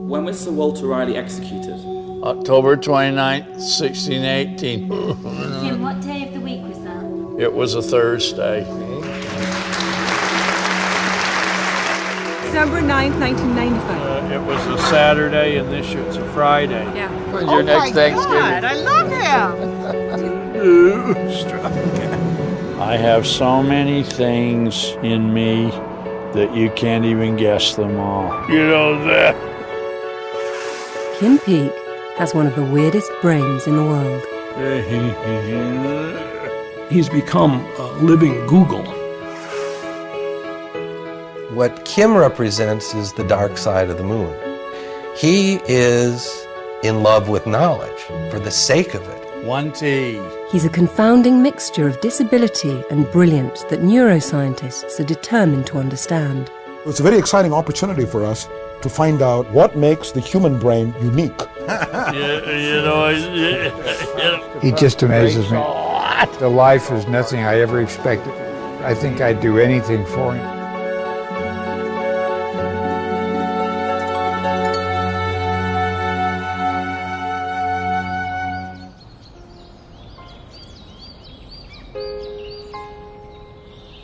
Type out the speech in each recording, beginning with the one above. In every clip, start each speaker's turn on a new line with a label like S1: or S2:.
S1: When was Sir Walter Raleigh executed?
S2: October 29th, 1618.
S3: Kim, what day of the week was that?
S2: It was a Thursday.
S4: December 9th, 1995.
S2: It was a Saturday, and this year it's a Friday.
S4: Yeah.
S2: When's your next Thanksgiving?
S4: God, I love him.
S2: I have so many things in me that you can't even guess them all. You know that.
S5: Kim Peek has one of the weirdest brains in the world.
S6: He's become a living Google.
S7: What Kim represents is the dark side of the moon. He is in love with knowledge for the sake of it.
S2: One T.
S5: He's a confounding mixture of disability and brilliance that neuroscientists are determined to understand.
S8: It's a very exciting opportunity for us to find out what makes the human brain unique.
S9: He just amazes me. The life is nothing I ever expected. I think I'd do anything for him.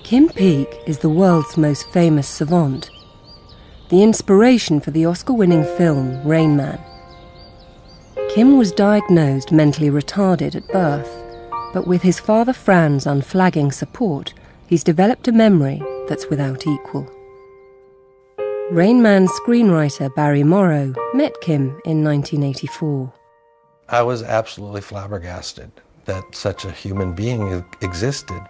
S5: Kim Peek is the world's most famous savant, the inspiration for the Oscar-winning film Rain Man. Kim was diagnosed mentally retarded at birth, but with his father Fran's unflagging support, he's developed a memory that's without equal. Rain Man's screenwriter Barry Morrow met Kim in 1984.
S7: I was absolutely flabbergasted that such a human being existed,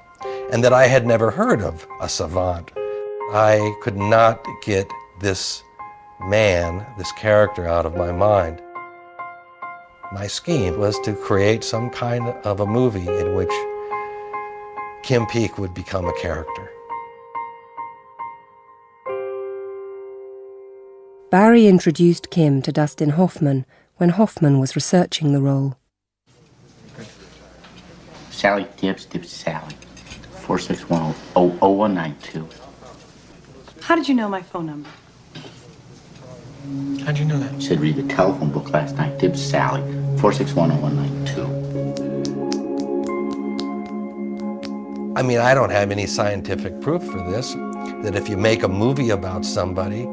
S7: and that I had never heard of a savant. I could not get this man, this character, out of my mind. My scheme was to create some kind of a movie in which Kim Peek would become a character.
S5: Barry introduced Kim to Dustin Hoffman when Hoffman was researching the role.
S10: Sally Dibbs, Sally. 461-0192.
S4: How did you know my phone number?
S7: How'd you know that?
S10: You said read the telephone book last night. Dibbs Sally, 461-0192.
S7: I mean, I don't have any scientific proof for this, that if you make a movie about somebody,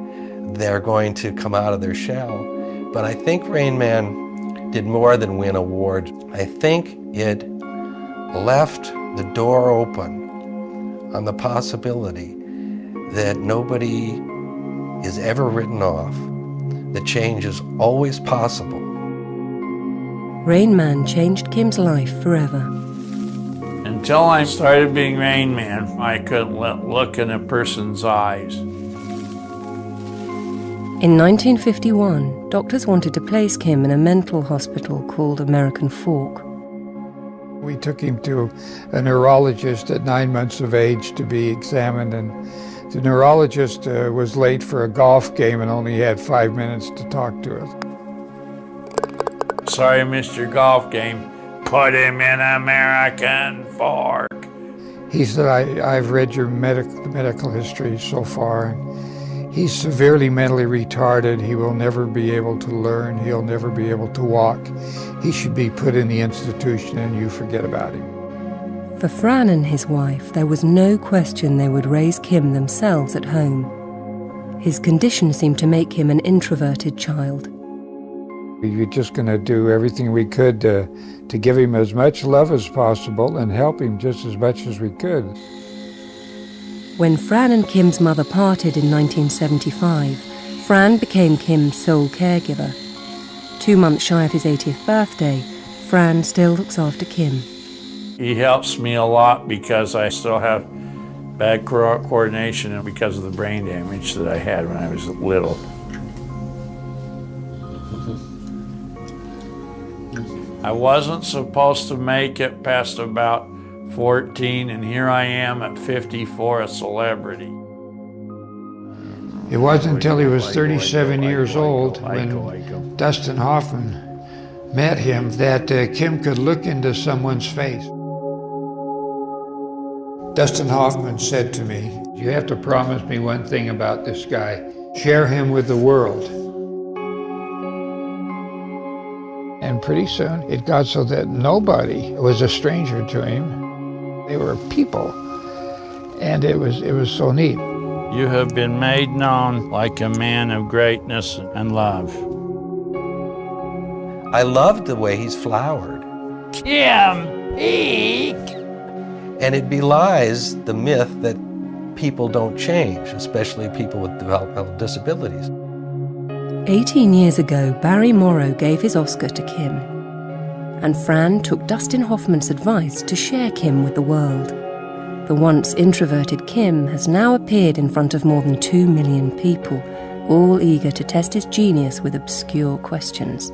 S7: they're going to come out of their shell. But I think Rain Man did more than win awards. I think it left the door open on the possibility that nobody is ever written off, that change is always possible.
S5: Rain Man changed Kim's life forever.
S2: Until I started being Rain Man, I couldn't look in a person's eyes.
S5: In 1951, doctors wanted to place Kim in a mental hospital called American Fork.
S9: We took him to a neurologist at 9 months of age to be examined, and the neurologist was late for a golf game and only had 5 minutes to talk to us.
S2: Sorry, Mr. Golf Game. Put him in American Fork.
S9: He said, I've read your medical history so far. He's severely mentally retarded. He will never be able to learn. He'll never be able to walk. He should be put in the institution and you forget about him.
S5: For Fran and his wife, there was no question they would raise Kim themselves at home. His condition seemed to make him an introverted child.
S9: We were just going to do everything we could to give him as much love as possible and help him just as much as we could.
S5: When Fran and Kim's mother parted in 1975, Fran became Kim's sole caregiver. 2 months shy of his 80th birthday, Fran still looks after Kim.
S2: He helps me a lot because I still have bad coordination and because of the brain damage that I had when I was little. I wasn't supposed to make it past about 14, and here I am at 54, a celebrity.
S9: It wasn't until he was 37 years old when Dustin Hoffman met him that Kim could look into someone's face. Dustin Hoffman said to me, "You have to promise me one thing about this guy. Share him with the world." pretty soon it got so that nobody was a stranger to him. They were people, and it was so neat.
S2: You have been made known like a man of greatness and love.
S7: I loved the way he's flowered.
S2: Kim Peek!
S7: And it belies the myth that people don't change, especially people with developmental disabilities.
S5: 18 years ago, Barry Morrow gave his Oscar to Kim, and Fran took Dustin Hoffman's advice to share Kim with the world. The once introverted Kim has now appeared in front of more than 2 million people, all eager to test his genius with obscure questions.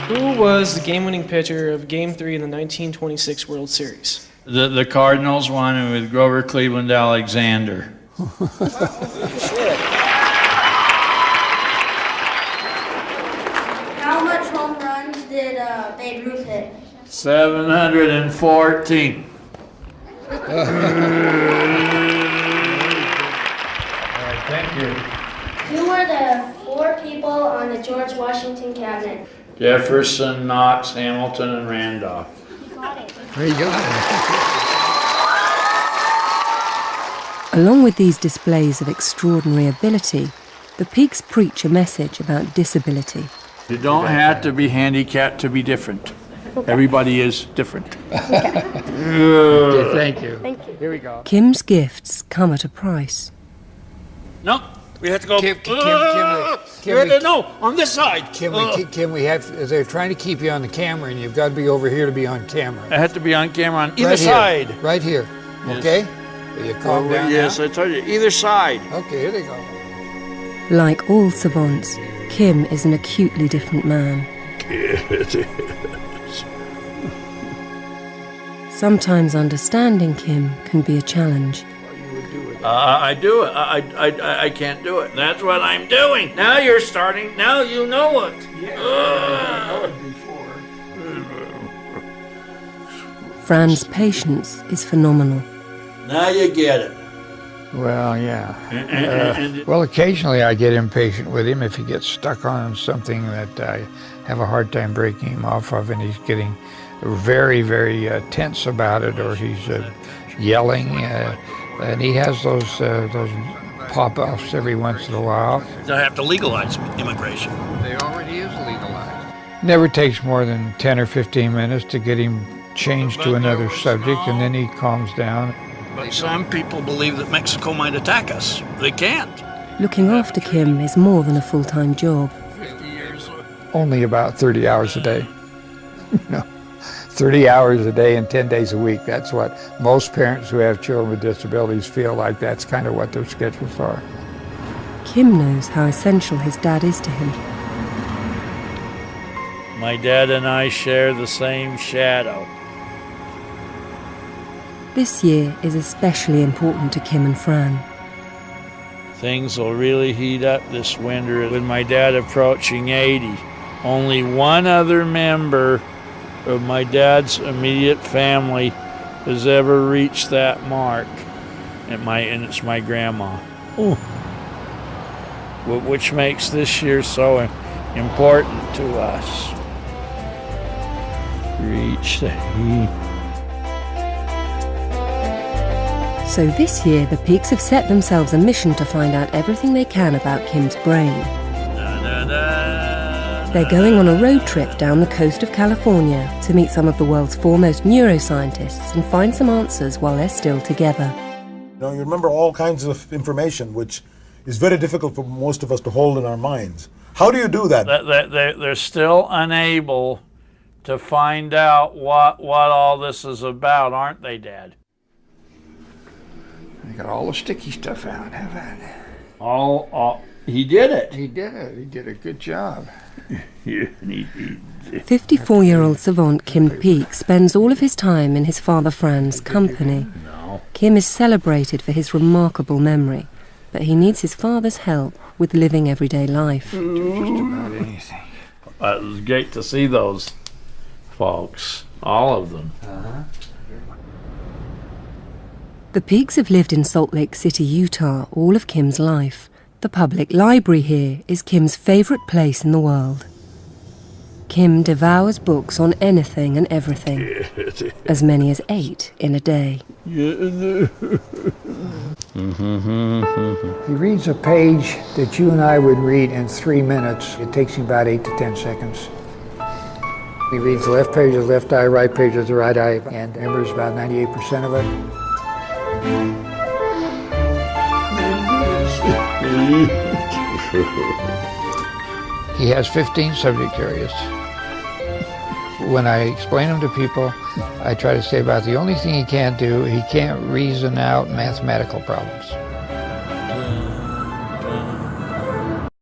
S11: Who was the game-winning pitcher of Game 3 in the 1926 World Series?
S2: The Cardinals won with Grover Cleveland Alexander.
S12: How much home runs did Babe Ruth hit?
S2: 714.
S9: All right, thank you.
S12: Who were the 4 people on the George Washington cabinet?
S2: Jefferson, Knox, Hamilton, and Randolph.
S12: You got it.
S9: There you go.
S5: Along with these displays of extraordinary ability, the Peaks preach a message about disability.
S2: You don't have to be handicapped to be different. Everybody is different.
S9: Okay, thank you.
S12: Thank you.
S9: Here we go.
S5: Kim's gifts come at a price.
S2: No, we have to go.
S9: Kim,
S2: no, on this side.
S9: Kim, we have, they're trying to keep you on the camera, and you've got to be over here to be on camera.
S2: I have to be on camera on either
S9: Right here,
S2: side.
S9: Right here,
S2: Yes.
S9: okay? Will you calm down
S2: Yes,
S9: now?
S2: I told you, either side.
S9: Okay, here they go.
S5: Like all savants, Kim is an acutely different man. Sometimes understanding Kim can be a challenge.
S2: I do it. I can't do it. That's what I'm doing. Now you're starting. Now you know it.
S5: Fran's patience is phenomenal.
S2: Now you get it.
S9: Well, yeah.
S2: And
S9: Well, occasionally I get impatient with him if he gets stuck on something that I have a hard time breaking him off of, and he's getting very, very tense about it, or he's yelling, and he has those pop-offs every once in a while.
S2: They have to legalize immigration.
S9: They already is legalized. Never takes more than 10 or 15 minutes to get him changed to another subject, and then he calms down.
S2: But some people believe that Mexico might attack us. They can't.
S5: Looking after Kim is more than a full-time job.
S9: Only about 30 hours a day. No, 30 hours a day and 10 days a week. That's what most parents who have children with disabilities feel like. That's kind of what their schedules are.
S5: Kim knows how essential his dad is to him.
S2: My dad and I share the same shadow.
S5: This year is especially important to Kim and Fran.
S2: Things will really heat up this winter with my dad approaching 80. Only one other member of my dad's immediate family has ever reached that mark, and it's my grandma. Ooh. Which makes this year so important to us. Reach the heat.
S5: So this year, the Peaks have set themselves a mission to find out everything they can about Kim's brain. They're going on a road trip down the coast of California to meet some of the world's foremost neuroscientists and find some answers while they're still together.
S8: You remember all kinds of information, which is very difficult for most of us to hold in our minds. How do you do that?
S2: They're still unable to find out what all this is about, aren't they, Dad?
S9: They got all the sticky stuff out, haven't they?
S2: He did it.
S9: He did it. He did a good job.
S5: 54-year-old savant Kim Peek spends all of his time in his father Fran's company. Kim is celebrated for his remarkable memory, but he needs his father's help with living everyday life.
S9: Just about anything.
S2: It was great to see those folks, all of them.
S5: The Peaks have lived in Salt Lake City, Utah, all of Kim's life, The public library here is Kim's favourite place in the world. Kim devours books on anything and everything, as many as 8 in a day.
S9: He reads a page that you and I would read in 3 minutes. It takes him about 8 to 10 seconds. He reads the left page of the left eye, right page of the right eye, and remembers about 98% of it. He has 15 subject areas. When I explain them to people, I try to say about the only thing he can't do, he can't reason out mathematical problems.